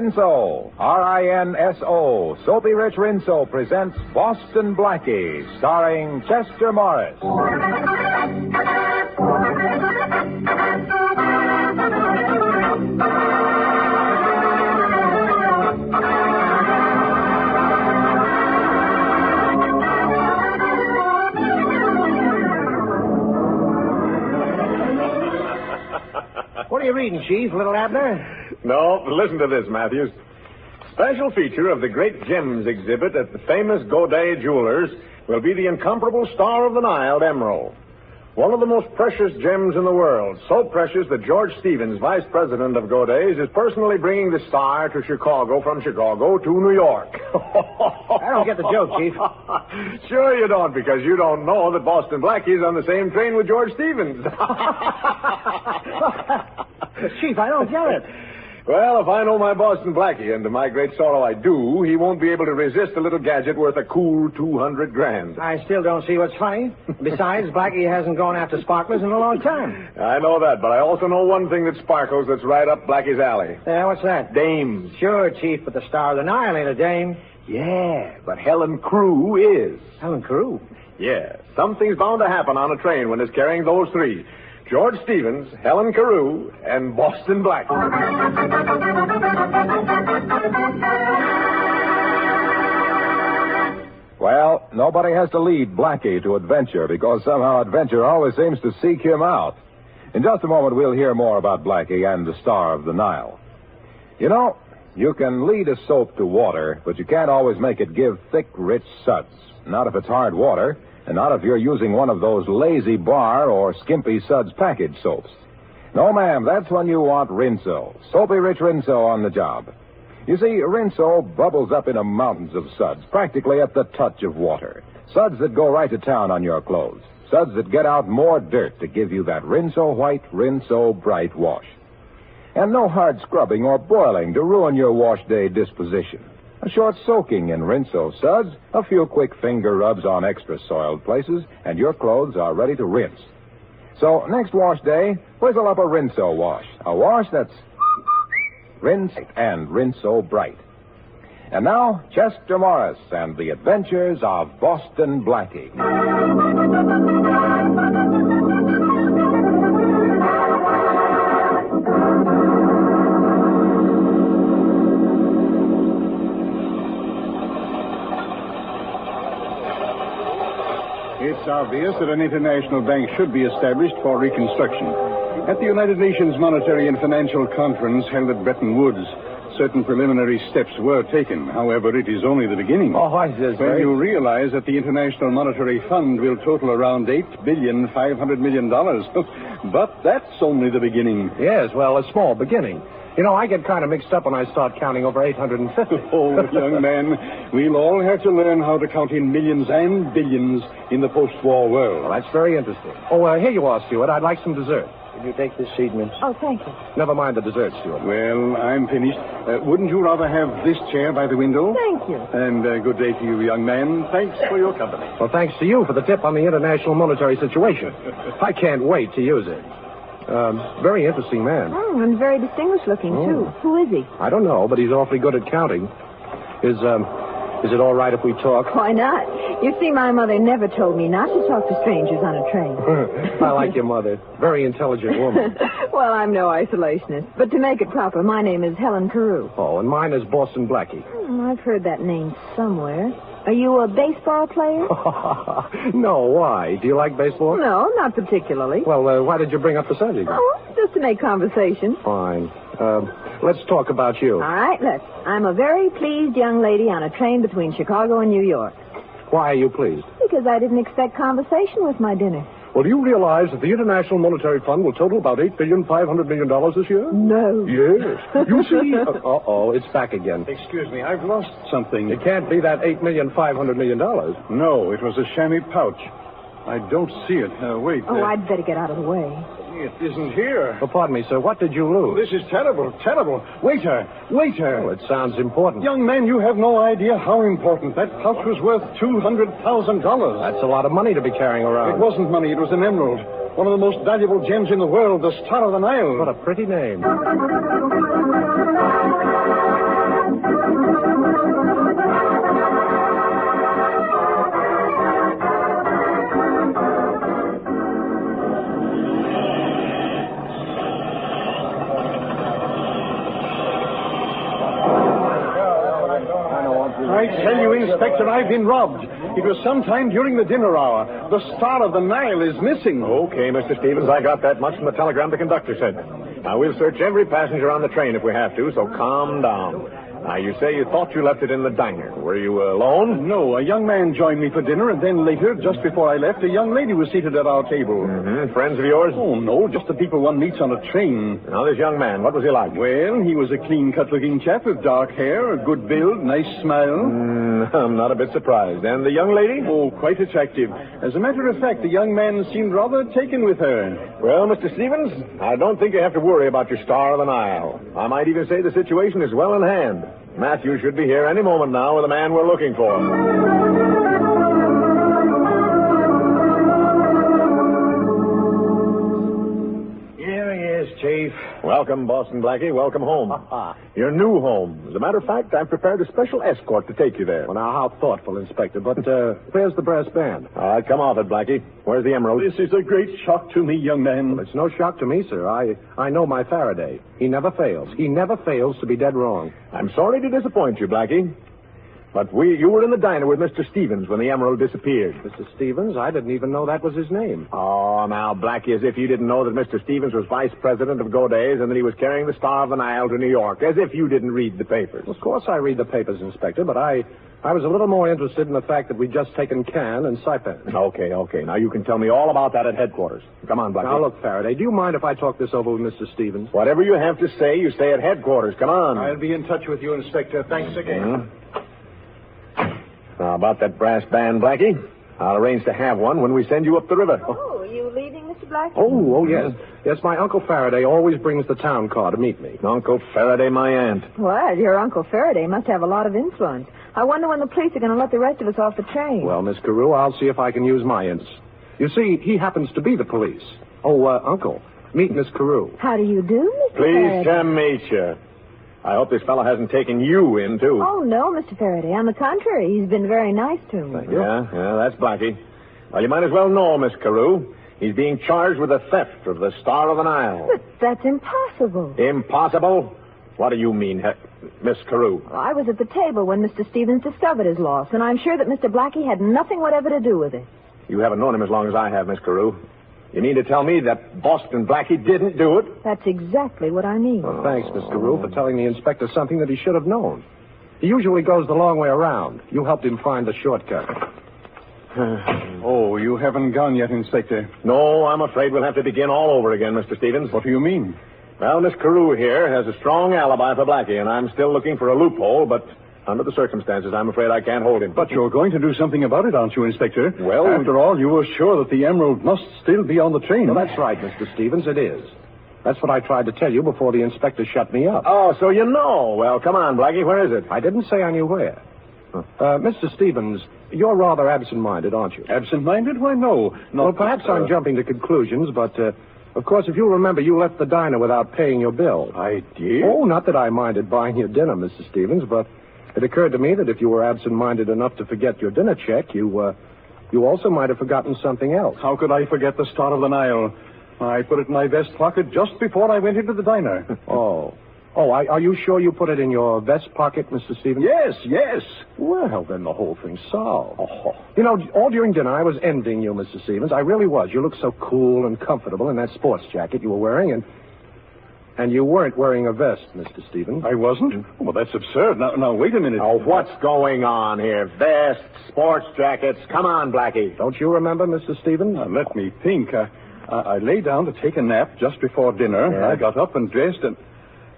Rinso, R-I-N-S-O, Soapy Rich Rinso presents Boston Blackie, starring Chester Morris. What are you reading, Chief? Little Abner? No, listen to this, Matthews. Special feature of the Great Gems exhibit at the famous Godet Jewelers will be the incomparable Star of the Nile emerald. One of the most precious gems in the world. So precious that George Stevens, vice president of Godet's, is personally bringing the star to Chicago from Chicago to New York. I don't get the joke, Chief. Sure you don't, because you don't know that Boston Blackie's on the same train with George Stevens. Chief, I don't get it. Well, if I know my Boston Blackie, and to my great sorrow I do, he won't be able to resist a little gadget worth a cool $200,000. I still don't see what's funny. Besides, Blackie hasn't gone after sparklers in a long time. I know that, but I also know one thing that sparkles that's right up Blackie's alley. Yeah, what's that? Dames. Sure, Chief, but the Star of the Nile ain't a dame. Yeah, but Helen Crew is. Helen Carew? Yeah, something's bound to happen on a train when it's carrying those three. George Stevens, Helen Carew, and Boston Blackie. Well, nobody has to lead Blackie to adventure because somehow adventure always seems to seek him out. In just a moment, we'll hear more about Blackie and the Star of the Nile. You know, you can lead a soap to water, but you can't always make it give thick, rich suds. Not if it's hard water, and not if you're using one of those lazy bar or skimpy suds package soaps. No, ma'am, that's when you want Rinso. Soapy Rich Rinso on the job. You see, Rinso bubbles up into mountains of suds, practically at the touch of water. Suds that go right to town on your clothes. Suds that get out more dirt to give you that Rinso white, Rinso bright wash. And no hard scrubbing or boiling to ruin your wash day disposition. A short soaking in Rinso suds, a few quick finger rubs on extra soiled places, and your clothes are ready to rinse. So next wash day, whizzle up a Rinso wash. A wash that's rinse and Rinso bright. And now, Chester Morris and the adventures of Boston Blackie. It's obvious that an international bank should be established for reconstruction. At the United Nations Monetary and Financial Conference held at Bretton Woods, certain preliminary steps were taken. However, it is only the beginning. Oh, I says, when you realize that the International Monetary Fund will total around $8.5 billion. But that's only the beginning. Yes, well, a small beginning. You know, I get kind of mixed up when I start counting over 850. Oh, young man, we'll all have to learn how to count in millions and billions in the post-war world. Well, that's very interesting. Oh, here you are, Stewart. I'd like some dessert. Will you take this seat, Miss? Oh, thank you. Never mind the dessert, Stewart. Well, I'm finished. Wouldn't you rather have this chair by the window? Thank you. And good day to you, young man. Thanks for your company. Well, thanks to you for the tip on the international monetary situation. I can't wait to use it. Very interesting man. Oh, and very distinguished looking, too. Who is he? I don't know, but he's awfully good at counting. Is it all right if we talk? Why not? You see, my mother never told me not to talk to strangers on a train. I like your mother. Very intelligent woman. Well, I'm no isolationist. But to make it proper, my name is Helen Carew. Oh, and mine is Boston Blackie. I've heard that name somewhere. Are you a baseball player? No, why? Do you like baseball? No, not particularly. Well, why did you bring up the subject? Oh, just to make conversation. Fine. Let's talk about you. All right, let's. I'm a very pleased young lady on a train between Chicago and New York. Why are you pleased? Because I didn't expect conversation with my dinner. Well, do you realize that the International Monetary Fund will total about $8.5 billion this year? No. Yes. You see... it's back again. Excuse me, I've lost something. It can't be that $8.5 million. No, it was a chamois pouch. I don't see it. Wait. Oh, I'd better get out of the way. It isn't here. Oh, pardon me, sir. What did you lose? This is terrible, terrible. Waiter. Well, it sounds important. Young man, you have no idea how important. That pouch was worth $200,000. That's a lot of money to be carrying around. It wasn't money. It was an emerald. One of the most valuable gems in the world, the Star of the Nile. What a pretty name. I tell you, Inspector, I've been robbed. It was sometime during the dinner hour. The Star of the Nile is missing. Okay, Mr. Stevens, I got that much from the telegram the conductor sent. Now, we'll search every passenger on the train if we have to, so calm down. Now, you say you thought you left it in the diner. Were you alone? No, a young man joined me for dinner, and then later, just before I left, a young lady was seated at our table. Mm-hmm. Friends of yours? Oh, no, just the people one meets on a train. Now, this young man, what was he like? Well, he was a clean-cut-looking chap with dark hair, a good build, nice smile. I'm not a bit surprised. And the young lady? Oh, quite attractive. As a matter of fact, the young man seemed rather taken with her. Well, Mr. Stevens, I don't think you have to worry about your Star of the Nile. I might even say the situation is well in hand. Matthew should be here any moment now with the man we're looking for. Here he is, Chief. Welcome, Boston Blackie. Welcome home. Your new home. As a matter of fact, I've prepared a special escort to take you there. Well, now, how thoughtful, Inspector. But where's the brass band? All right, come off it, Blackie. Where's the emerald? This is a great shock to me, young man. Well, it's no shock to me, sir. I know my Faraday. He never fails. He never fails to be dead wrong. I'm sorry to disappoint you, Blackie. But you were in the diner with Mr. Stevens when the emerald disappeared. Mr. Stevens? I didn't even know that was his name. Oh, now, Blackie, as if you didn't know that Mr. Stevens was vice president of Goday's and that he was carrying the Star of the Nile to New York. As if you didn't read the papers. Of course I read the papers, Inspector, but I was a little more interested in the fact that we'd just taken Cannes and Saipan. Okay. Now, you can tell me all about that at headquarters. Come on, Blackie. Now, look, Faraday, do you mind if I talk this over with Mr. Stevens? Whatever you have to say, you say at headquarters. Come on. I'll be in touch with you, Inspector. Thanks again. Now, about that brass band, Blackie, I'll arrange to have one when we send you up the river. Oh, are you leaving, Mr. Blackie? Oh, yes. Yes, my Uncle Faraday always brings the town car to meet me. Uncle Faraday, my aunt. Well, your Uncle Faraday must have a lot of influence. I wonder when the police are going to let the rest of us off the train. Well, Miss Carew, I'll see if I can use my ins. You see, he happens to be the police. Oh, Uncle, meet Miss Carew. How do you do, Mr. Pleased Faraday? to meet you. I hope this fellow hasn't taken you in, too. Oh, no, Mr. Faraday. On the contrary, he's been very nice to me. Thank you. Yeah, that's Blackie. Well, you might as well know, Miss Carew. He's being charged with the theft of the Star of the Nile. But that's impossible. Impossible? What do you mean, Miss Carew? Well, I was at the table when Mr. Stevens discovered his loss, and I'm sure that Mr. Blackie had nothing whatever to do with it. You haven't known him as long as I have, Miss Carew. You mean to tell me that Boston Blackie didn't do it? That's exactly what I mean. Well, thanks, Miss Carew, for telling the inspector something that he should have known. He usually goes the long way around. You helped him find the shortcut. Oh, you haven't gone yet, Inspector. No, I'm afraid we'll have to begin all over again, Mr. Stevens. What do you mean? Well, Miss Carew here has a strong alibi for Blackie, and I'm still looking for a loophole, but under the circumstances, I'm afraid I can't hold him. But you're going to do something about it, aren't you, Inspector? Well, after all, you were sure that the emerald must still be on the train. Well, that's right, Mr. Stevens, it is. That's what I tried to tell you before the inspector shut me up. Oh, so you know. Well, come on, Blackie, where is it? I didn't say I knew where. Mr. Stevens, you're rather absent-minded, aren't you? Absent-minded? Why, no. Well, perhaps I'm jumping to conclusions, but, of course, if you remember, you left the diner without paying your bill. I did? Oh, not that I minded buying your dinner, Mr. Stevens, but it occurred to me that if you were absent-minded enough to forget your dinner check, you also might have forgotten something else. How could I forget the Star of the Nile? I put it in my vest pocket just before I went into the diner. Are you sure you put it in your vest pocket, Mr. Stevens? Yes. Well, then the whole thing's solved. You know, all during dinner I was envying you, Mr. Stevens. I really was. You looked so cool and comfortable in that sports jacket you were wearing, and you weren't wearing a vest, Mr. Stevens. I wasn't? Oh, well, that's absurd. Now, wait a minute. Oh, what's going on here? Vests, sports jackets. Come on, Blackie. Don't you remember, Mr. Stevens? Now, let me think. I lay down to take a nap just before dinner. Yeah. I got up and dressed and...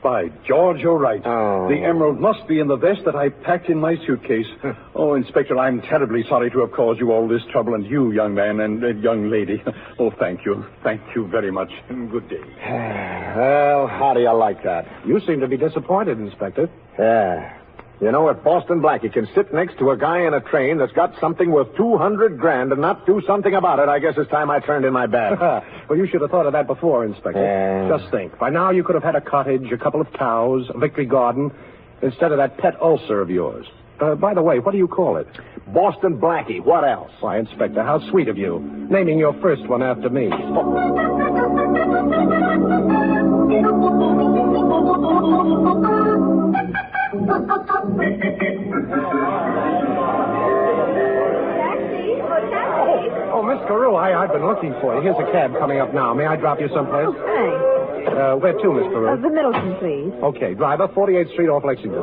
By George, you're right. Oh. The emerald must be in the vest that I packed in my suitcase. Oh, Inspector, I'm terribly sorry to have caused you all this trouble, and you, young man, and young lady. Oh, thank you. Thank you very much, and good day. Well, how do you like that? You seem to be disappointed, Inspector. Yeah. You know, if Boston Blackie can sit next to a guy in a train that's got something worth $200,000 and not do something about it, I guess it's time I turned in my bag. Well, you should have thought of that before, Inspector. Just think. By now you could have had a cottage, a couple of cows, a victory garden, instead of that pet ulcer of yours. By the way, what do you call it? Boston Blackie. What else? Why, Inspector, how sweet of you. Naming your first one after me. Oh, Miss Carew, I've been looking for you. Here's a cab coming up now. May I drop you someplace? Oh, thanks. Where to, Miss Carew? The Middleton, please. Okay, driver, 48th Street off Lexington.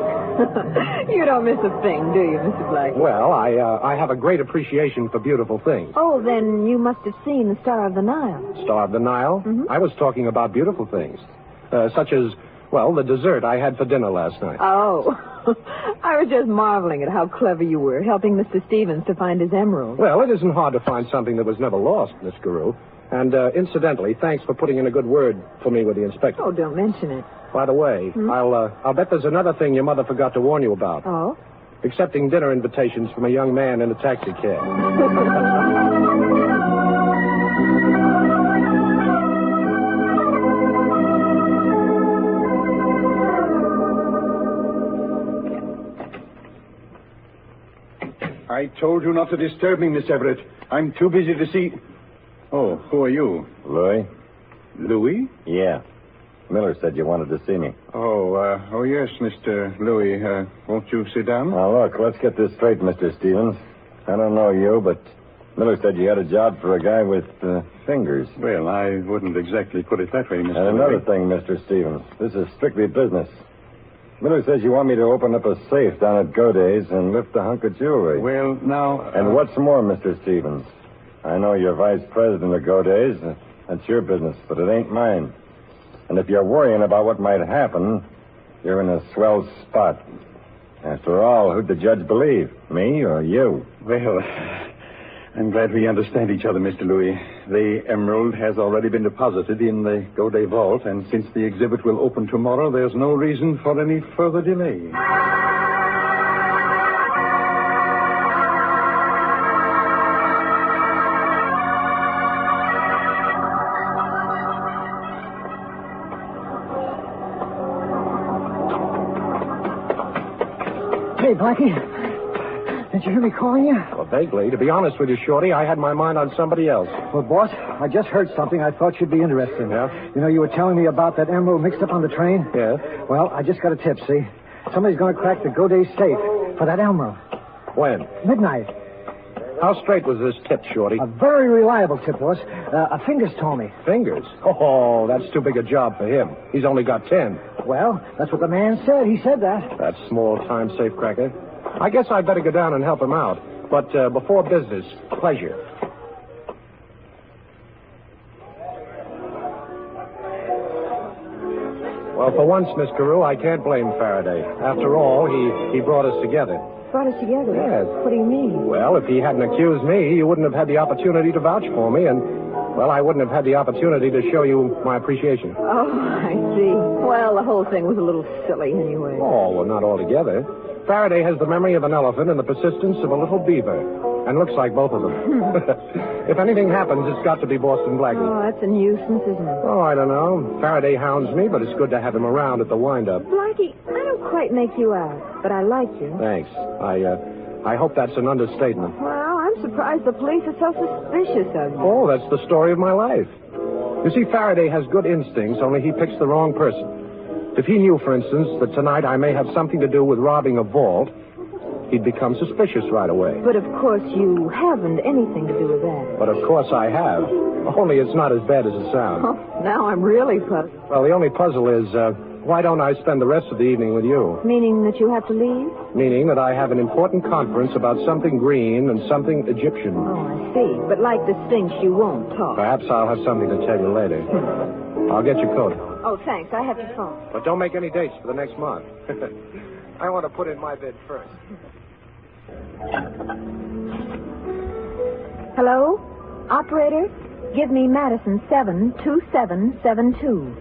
You don't miss a thing, do you, Mr. Blackie? Well, I have a great appreciation for beautiful things. Oh, then you must have seen the Star of the Nile. Star of the Nile? Mm-hmm. I was talking about beautiful things. Such as, well, the dessert I had for dinner last night. Oh. I was just marveling at how clever you were, helping Mr. Stevens to find his emerald. Well, it isn't hard to find something that was never lost, Miss Carew. And, incidentally, thanks for putting in a good word for me with the inspector. Oh, don't mention it. By the way, I'll bet there's another thing your mother forgot to warn you about. Oh? Accepting dinner invitations from a young man in a taxi cab. I told you not to disturb me, Miss Everett. I'm too busy to see... Oh, who are you? Louis? Louis? Yeah. Miller said you wanted to see me. Oh, yes, Mr. Louis. Won't you sit down? Now, look, let's get this straight, Mr. Stevens. I don't know you, but Miller said you had a job for a guy with fingers. Well, I wouldn't exactly put it that way, Mr. And another Louis. thing, Mr. Stevens. This is strictly business. Miller says you want me to open up a safe down at Goday's and lift a hunk of jewelry. Well, now... And what's more, Mr. Stevens, I know you're vice president of Goday's. That's your business, but it ain't mine. And if you're worrying about what might happen, you're in a swell spot. After all, who'd the judge believe, me or you? Well, I'm glad we understand each other, Mr. Louis. The emerald has already been deposited in the Goday vault, and since the exhibit will open tomorrow, there's no reason for any further delay. Hey, Blackie. Did you hear me calling you? Well, vaguely. To be honest with you, Shorty, I had my mind on somebody else. Well, boss, I just heard something I thought you'd be interested in. Yeah? You know, you were telling me about that emerald mixed up on the train? Yeah. Well, I just got a tip, see? Somebody's going to crack the Goday safe for that emerald. When? Midnight. How straight was this tip, Shorty? A very reliable tip, boss. A Fingers told me. Fingers? Oh, that's too big a job for him. He's only got 10. Well, that's what the man said. He said that. That small-time safecracker. I guess I'd better go down and help him out. But before business, pleasure. Well, for once, Miss Carew, I can't blame Faraday. After all, he brought us together. Brought us together? Yes. What do you mean? Well, if he hadn't accused me, you wouldn't have had the opportunity to vouch for me, and, well, I wouldn't have had the opportunity to show you my appreciation. Oh, I see. Well, the whole thing was a little silly anyway. Oh, well, not altogether. Faraday has the memory of an elephant and the persistence of a little beaver. And looks like both of them. If anything happens, it's got to be Boston Blackie. Oh, that's a nuisance, isn't it? Oh, I don't know. Faraday hounds me, but it's good to have him around at the wind-up. Blackie, I don't quite make you out, but I like you. Thanks. I hope that's an understatement. Well, I'm surprised the police are so suspicious of you. Oh, that's the story of my life. You see, Faraday has good instincts, only he picks the wrong person. If he knew, for instance, that tonight I may have something to do with robbing a vault, he'd become suspicious right away. But, of course, you haven't anything to do with that. But, of course, I have. Only it's not as bad as it sounds. Oh, now I'm really puzzled. Well, the only puzzle is, why don't I spend the rest of the evening with you? Meaning that you have to leave? Meaning that I have an important conference about something green and something Egyptian. Oh, I see. But like the Sphinx, you won't talk. Perhaps I'll have something to tell you later. I'll get your coat. Oh, thanks. I have your phone. But don't make any dates for the next month. I want to put in my bid first. Hello? Operator? Give me Madison 72772.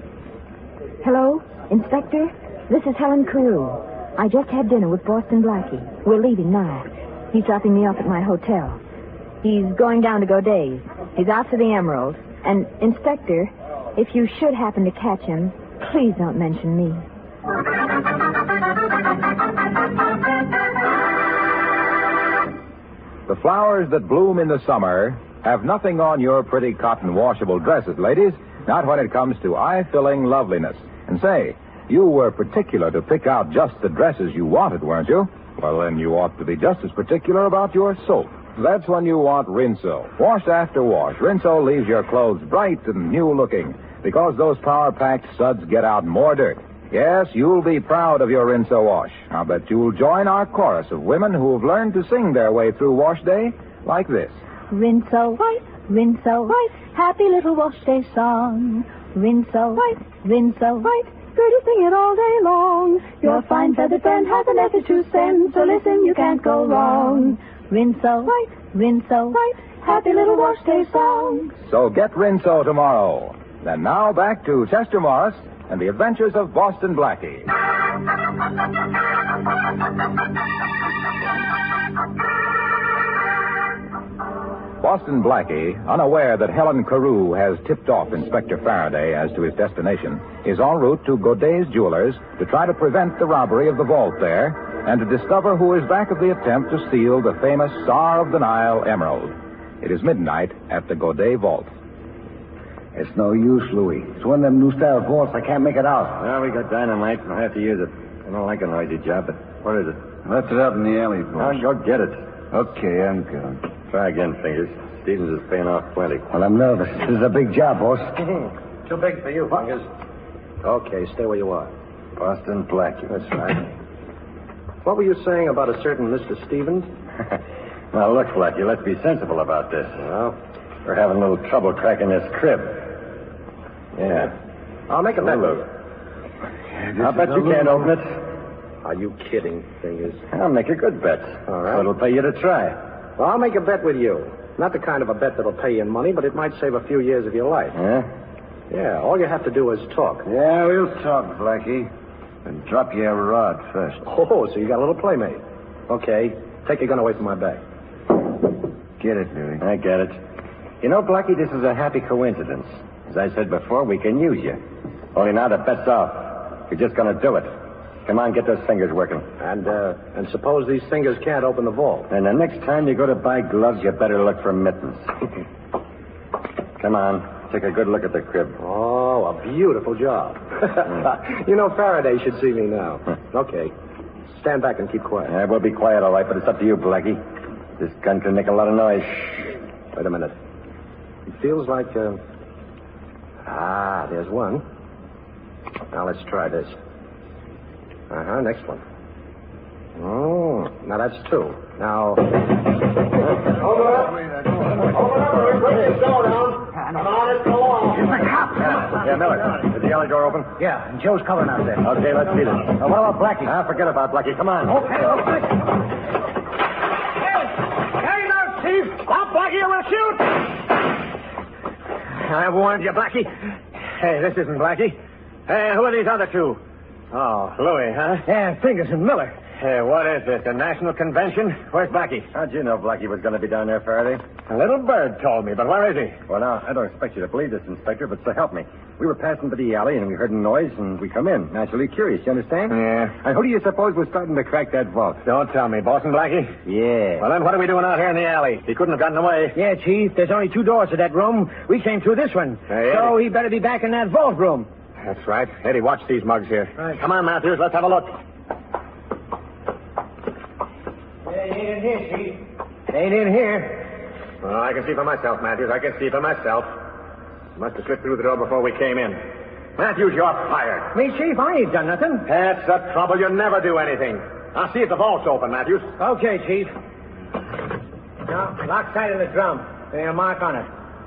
Hello? Inspector? This is Helen Carew. I just had dinner with Boston Blackie. We're leaving now. He's dropping me off at my hotel. He's going down to Goday's. He's after the emerald. And, Inspector, if you should happen to catch him, please don't mention me. The flowers that bloom in the summer have nothing on your pretty cotton washable dresses, ladies. Not when it comes to eye-filling loveliness. And say, You were particular to pick out just the dresses you wanted, weren't you? Well, then you ought to be just as particular about your soap. That's when you want Rinso. Wash after wash, Rinso leaves your clothes bright and new-looking because those power-packed suds get out more dirt. Yes, you'll be proud of your Rinso wash. I'll bet you'll join our chorus of women who've learned to sing their way through wash day like this. Rinso white, Rinso white, happy little wash day song. Rinso white, Rinso white, pretty sing it all day long. Your fine feathered friend has a message to send, so listen, you can't go wrong. Rinso white, Rinso white, happy little wash day song. So get Rinso tomorrow. And now back to Chester Morris and the adventures of Boston Blackie. Boston Blackie, unaware that Helen Carew has tipped off Inspector Faraday as to his destination, is en route to Godet's Jewelers to try to prevent the robbery of the vault there and to discover who is back of the attempt to steal the famous Star of the Nile emerald. It is midnight at the Godet vault. It's no use, Louis. It's one of them new-style vaults. I can't make it out. Well, we got dynamite. I'll have to use it. I don't like a noisy job, but what is it? Left it out in the alley, boss. I'll go get it. Okay, I'm going. Try again, Fingers. Stevens is paying off plenty. Well, I'm nervous. This is a big job, boss. Too big for you, Fingers. Okay, stay where you are. Boston Blackie. That's right. What were you saying about a certain Mr. Stevens? Now, look, Blackie, let's be sensible about this. Well, We're having a little trouble cracking this crib. Yeah. I'll make a bet. Look. I'll bet you can't open it. Are you kidding, Fingers? I'll make a good bet. All right. So it'll pay you to try. Well, I'll make a bet with you. Not the kind of a bet that'll pay you in money, but it might save a few years of your life. Yeah? Yeah, all you have to do is talk. Yeah, we'll talk, Blackie. And drop your rod first. Oh, so you got a little playmate. Okay, take your gun away from my back. Get it, Louis. I get it. You know, Blackie, this is a happy coincidence. As I said before, we can use you. Only now the bet's off. You're just going to do it. Come on, get those fingers working. And suppose these fingers can't open the vault. And the next time you go to buy gloves, you better look for mittens. Come on, take a good look at the crib. Oh, a beautiful job. You know, Faraday should see me now. Okay. Stand back and keep quiet. Yeah, we'll be quiet, all right, but it's up to you, Blackie. This gun can make a lot of noise. Wait a minute. It feels like, there's one. Now, let's try this. Next one. Oh, now that's two. Now... Open up. Break this door down. Come on, let's go on. It's the cop. Yeah, Miller. Is the alley door open? Yeah, and Joe's covering out there. Okay, let's beat it. What about Blackie? Forget about Blackie. Come on. Okay. Hey, now, Steve. Stop, Blackie, or we'll shoot. I warned you, Blackie. Hey, this isn't Blackie. Hey, who are these other two? Oh, Louis, huh? Yeah, Fingers and Miller. Hey, what is this, a national convention? Where's Blackie? How'd you know Blackie was going to be down there, Faraday? A little bird told me, but where is he? Well, now, I don't expect you to believe this, Inspector, but so help me. We were passing by the alley, and we heard a noise, and we come in. Naturally curious, you understand? Yeah. And who do you suppose was starting to crack that vault? Don't tell me. Boston Blackie? Yeah. Well, then what are we doing out here in the alley? He couldn't have gotten away. Yeah, Chief, there's only two doors to that room. We came through this one. Hey, so he better be back in that vault room. That's right. Eddie, watch these mugs here. Right. Come on, Matthews, let's have a look. They ain't in here, Chief. They ain't in here. Well, I can see for myself, Matthews. I can see for myself. Must have slipped through the door before we came in. Matthews, you're fired. Me, Chief, I ain't done nothing. That's the trouble. You never do anything. I'll see if the vault's open, Matthews. Okay, Chief. Now, lock sight of the drum. There's a mark on it.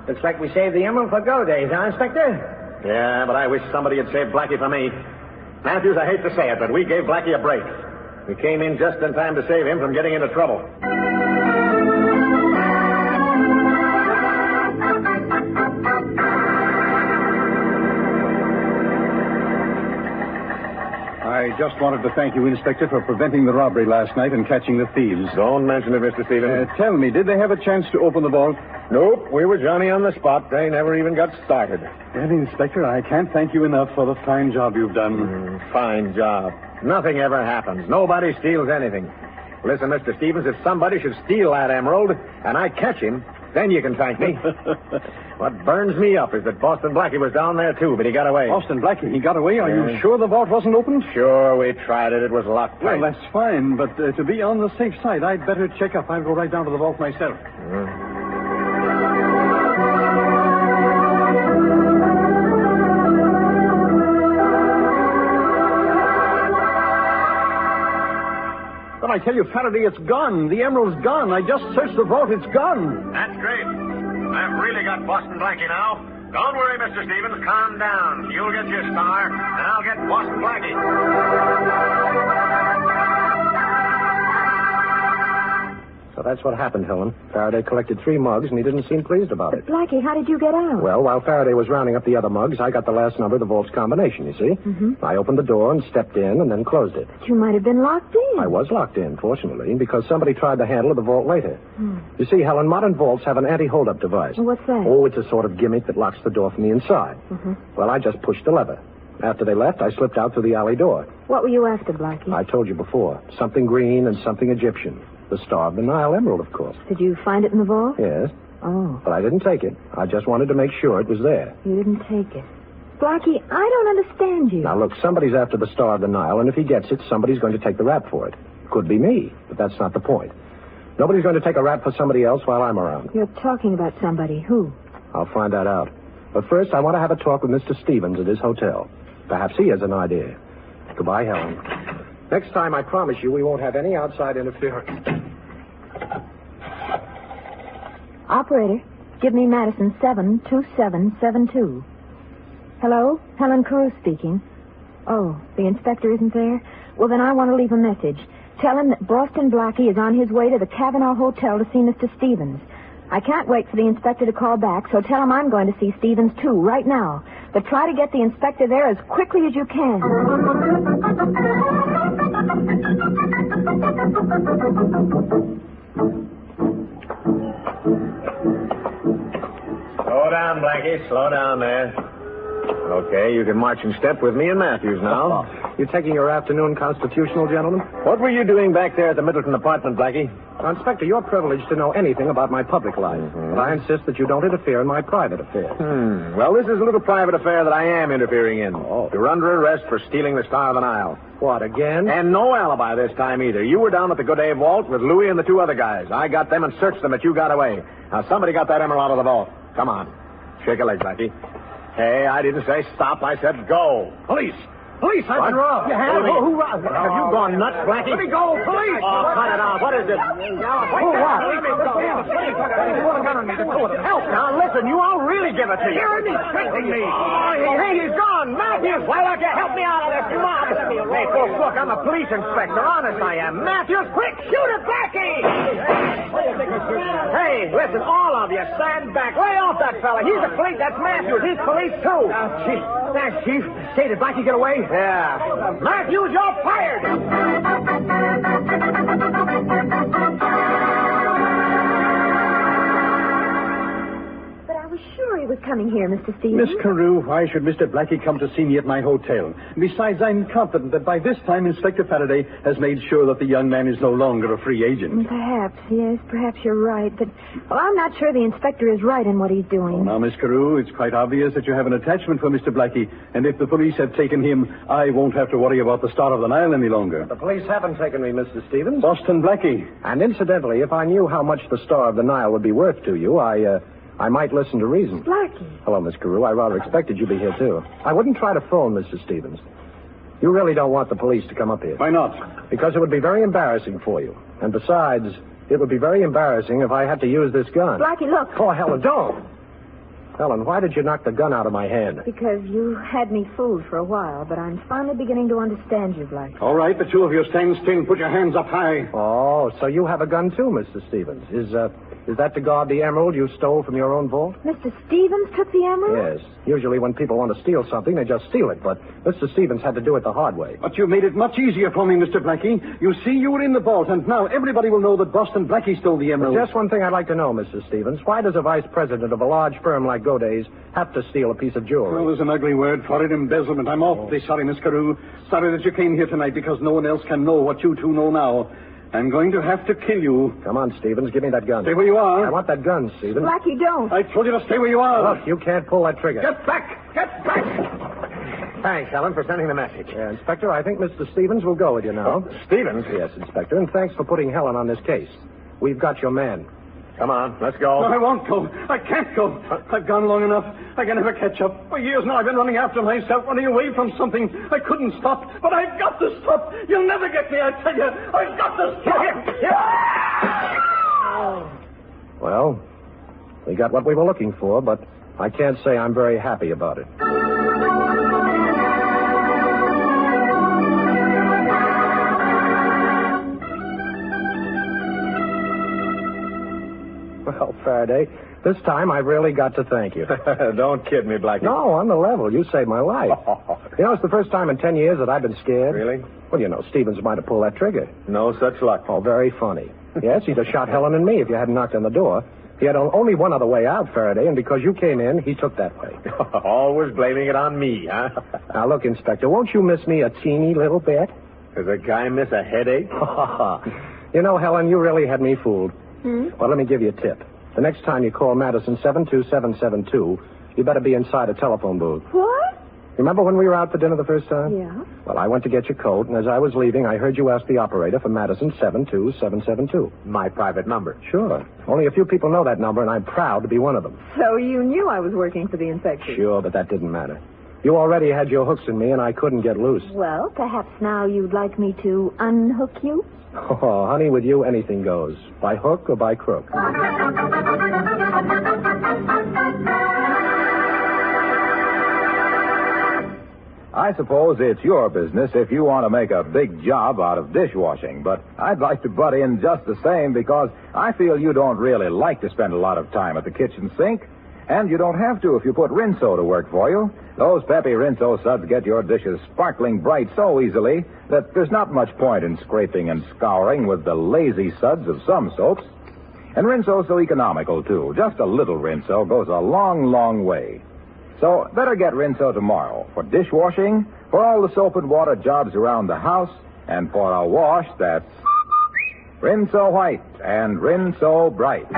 Looks like we saved the emerald for go days, huh, Inspector? Yeah, but I wish somebody had saved Blackie for me. Matthews, I hate to say it, but we gave Blackie a break. We came in just in time to save him from getting into trouble. I just wanted to thank you, Inspector, for preventing the robbery last night and catching the thieves. Don't mention it, Mr. Stevens. Tell me, did they have a chance to open the vault? Nope, we were Johnny on the spot. They never even got started. Well, Inspector, I can't thank you enough for the fine job you've done. Fine job. Nothing ever happens. Nobody steals anything. Listen, Mr. Stevens, if somebody should steal that emerald and I catch him, Then you can thank me. What burns me up is that Boston Blackie was down there, too, but he got away. Boston Blackie, he got away? Are you sure the vault wasn't opened? Sure, we tried it. It was locked tight. Well, that's fine, but to be on the safe side, I'd better check up. I'll go right down to the vault myself. But I tell you, Faraday, it's gone. The emerald's gone. I just searched the vault. It's gone. That's great. I've really got Boston Blackie now. Don't worry, Mr. Stevens. Calm down. You'll get your star, and I'll get Boston Blackie. So that's what happened, Helen. Faraday collected 3 mugs, and he didn't seem pleased about it. But, Blackie, how did you get out? Well, while Faraday was rounding up the other mugs, I got the last number of the vault's combination, you see? Mm-hmm. I opened the door and stepped in and then closed it. But you might have been locked in. I was locked in, fortunately, because somebody tried the handle of the vault later. You see, Helen, modern vaults have an anti-hold-up device. Well, what's that? Oh, it's a sort of gimmick that locks the door from the inside. Well, I just pushed the lever. After they left, I slipped out through the alley door. What were you after, Blackie? I told you before. Something green and something Egyptian. The Star of the Nile emerald, of course. Did you find it in the vault? Yes. Oh. But I didn't take it. I just wanted to make sure it was there. You didn't take it. Blackie, I don't understand you. Now, look, somebody's after the Star of the Nile, and if he gets it, somebody's going to take the rap for it. Could be me, but that's not the point. Nobody's going to take a rap for somebody else while I'm around. You're talking about somebody. Who? I'll find that out. But first, I want to have a talk with Mr. Stevens at his hotel. Perhaps he has an idea. Goodbye, Helen. Next time, I promise you, we won't have any outside interference. Operator, give me Madison 72772. Hello? Helen Carew speaking. Oh, the inspector isn't there? Well, then I want to leave a message. Tell him that Boston Blackie is on his way to the Cavanaugh Hotel to see Mr. Stevens. I can't wait for the inspector to call back, so tell him I'm going to see Stevens, too, right now. But try to get the inspector there as quickly as you can. Slow down, Blackie. Slow down there. Okay, you can march in step with me and Matthews now. You taking your afternoon constitutional, gentlemen? What were you doing back there at the Middleton apartment, Blackie? Now, Inspector, you're privileged to know anything about my public life. But I insist that you don't interfere in my private affairs. Well, this is a little private affair that I am interfering in. You're under arrest for stealing the Star of the Nile. What, again? And no alibi this time either. You were down at the Godet vault with Louis and the 2 other guys. I got them and searched them, but you got away. Now, somebody got that emerald out of the vault. Come on. Shake a leg, Blackie. Hey, I didn't say stop. I said go. Police! Police, I've been robbed. You have? Who robbed? Have you gone nuts, Blackie? Let me go, police! Oh, cut it out. What is it? Who, what? Let me go. Help. Now, listen, you all really give it to you. You're insulting me. Oh, hey, he's gone. Matthews, why don't you help me out of this? Come on. Hey, folks, look, I'm a police inspector. Honest, I am. Matthews, quick, shoot it, Blackie! Hey, listen, all of you, stand back. Lay off that fella. He's a police. That's Matthews. He's police, too. Chief. Thanks, Chief. Say, did Blackie get away? Yeah. Matthews, you're fired! But I was sure he was coming here, Mr. Stevens. Miss Carew, why should Mr. Blackie come to see me at my hotel? Besides, I'm confident that by this time Inspector Faraday has made sure that the young man is no longer a free agent. Perhaps, yes, perhaps you're right. But, well, I'm not sure the inspector is right in what he's doing. Now, Miss Carew, it's quite obvious that you have an attachment for Mr. Blackie, and if the police have taken him, I won't have to worry about the Star of the Nile any longer. The police haven't taken me, Mr. Stevens. Boston Blackie. And incidentally, if I knew how much the Star of the Nile would be worth to you, I might listen to reason. Blackie. Hello, Miss Carew. I rather expected you'd be here, too. I wouldn't try to phone Mr. Stevens. You really don't want the police to come up here. Why not? Because it would be very embarrassing for you. And besides, it would be very embarrassing if I had to use this gun. Blackie, look. Oh, Helen, don't. Helen, why did you knock the gun out of my hand? Because you had me fooled for a while, but I'm finally beginning to understand you, Blackie. All right, the 2 of you stand still. Put your hands up high. Oh, so you have a gun, too, Mr. Stevens. Is that to guard the emerald you stole from your own vault? Mr. Stevens took the emerald? Yes. Usually when people want to steal something, they just steal it. But Mr. Stevens had to do it the hard way. But you made it much easier for me, Mr. Blackie. You see, you were in the vault, and now everybody will know that Boston Blackie stole the emerald. Just one thing I'd like to know, Mr. Stevens. Why does a vice president of a large firm like Godey's have to steal a piece of jewelry? Well, there's an ugly word for it, embezzlement. I'm awfully sorry, Miss Carew. Sorry that you came here tonight because no one else can know what you two know now. I'm going to have to kill you. Come on, Stevens. Give me that gun. Stay where you are. I want that gun, Stevens. Blackie, don't. I told you to stay where you are. Look, you can't pull that trigger. Get back! Get back! Thanks, Helen, for sending the message. Inspector, I think Mr. Stevens will go with you now. Stevens? Yes, Inspector, and thanks for putting Helen on this case. We've got your man. Come on, let's go. No, I won't go. I can't go. I've gone long enough. I can never catch up. For years now, I've been running after myself, running away from something. I couldn't stop, but I've got to stop. You'll never get me, I tell you. I've got to stop. Well, we got what we were looking for, but I can't say I'm very happy about it. Well, Faraday, this time I really got to thank you. Don't kid me, Blackie. No, on the level. You saved my life. You know, it's the first time in 10 years that I've been scared. Really? Well, you know, Stevens might have pulled that trigger. No such luck. Oh, very funny. Yes, he'd have shot Helen and me if you hadn't knocked on the door. He had only one other way out, Faraday, and because you came in, he took that way. Always blaming it on me, huh? Now, look, Inspector, won't you miss me a teeny little bit? Does a guy miss a headache? You know, Helen, you really had me fooled. Hmm? Well, let me give you a tip. The next time you call Madison 72772, you better be inside a telephone booth. What? Remember when we were out for dinner the first time? Yeah. Well, I went to get your coat, and as I was leaving, I heard you ask the operator for Madison 72772. My private number. Sure. Only a few people know that number, and I'm proud to be one of them. So you knew I was working for the inspector. Sure, but that didn't matter. You already had your hooks in me, and I couldn't get loose. Well, perhaps now you'd like me to unhook you? Oh, honey, with you, anything goes. By hook or by crook. I suppose it's your business if you want to make a big job out of dishwashing, but I'd like to butt in just the same because I feel you don't really like to spend a lot of time at the kitchen sink, and you don't have to if you put Rinso to work for you. Those peppy Rinso suds get your dishes sparkling bright so easily that there's not much point in scraping and scouring with the lazy suds of some soaps. And Rinso's so economical, too. Just a little Rinso goes a long, long way. So better get Rinso tomorrow for dishwashing, for all the soap and water jobs around the house, and for a wash that's Rinso White and Rinso Bright.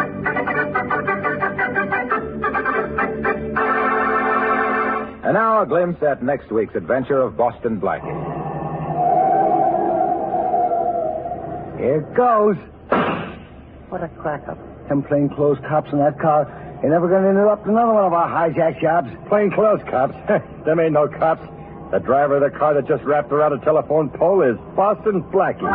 And now a glimpse at next week's adventure of Boston Blackie. Here it goes. What a crack-up. Them plainclothes cops in that car ain't never going to interrupt another one of our hijack jobs. Plainclothes cops? Them ain't no cops. The driver of the car that just wrapped around a telephone pole is Boston Blackie.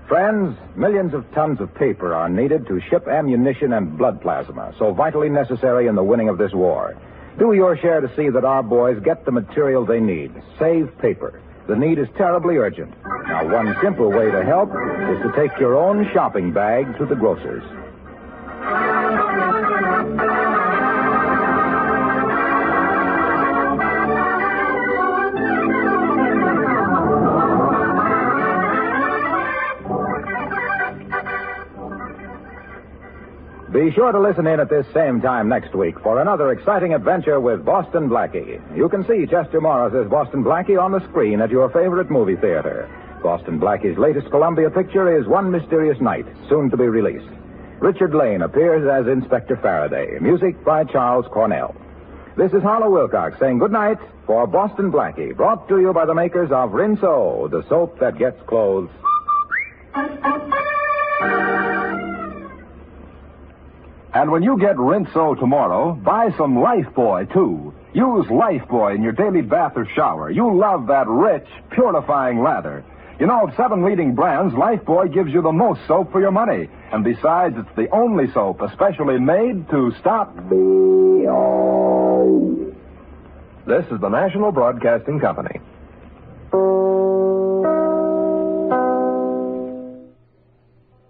Friends, millions of tons of paper are needed to ship ammunition and blood plasma, so vitally necessary in the winning of this war. Do your share to see that our boys get the material they need. Save paper. The need is terribly urgent. Now, one simple way to help is to take your own shopping bag to the grocer's. Be sure to listen in at this same time next week for another exciting adventure with Boston Blackie. You can see Chester Morris as Boston Blackie on the screen at your favorite movie theater. Boston Blackie's latest Columbia picture is One Mysterious Night, soon to be released. Richard Lane appears as Inspector Faraday. Music by Charles Cornell. This is Harlow Wilcox saying good night for Boston Blackie, brought to you by the makers of Rinso, the soap that gets clothes. And when you get Rinso tomorrow, buy some Lifebuoy, too. Use Lifebuoy in your daily bath or shower. You'll love that rich, purifying lather. You know, of 7 leading brands, Lifebuoy gives you the most soap for your money. And besides, it's the only soap especially made to stop... This is the National Broadcasting Company.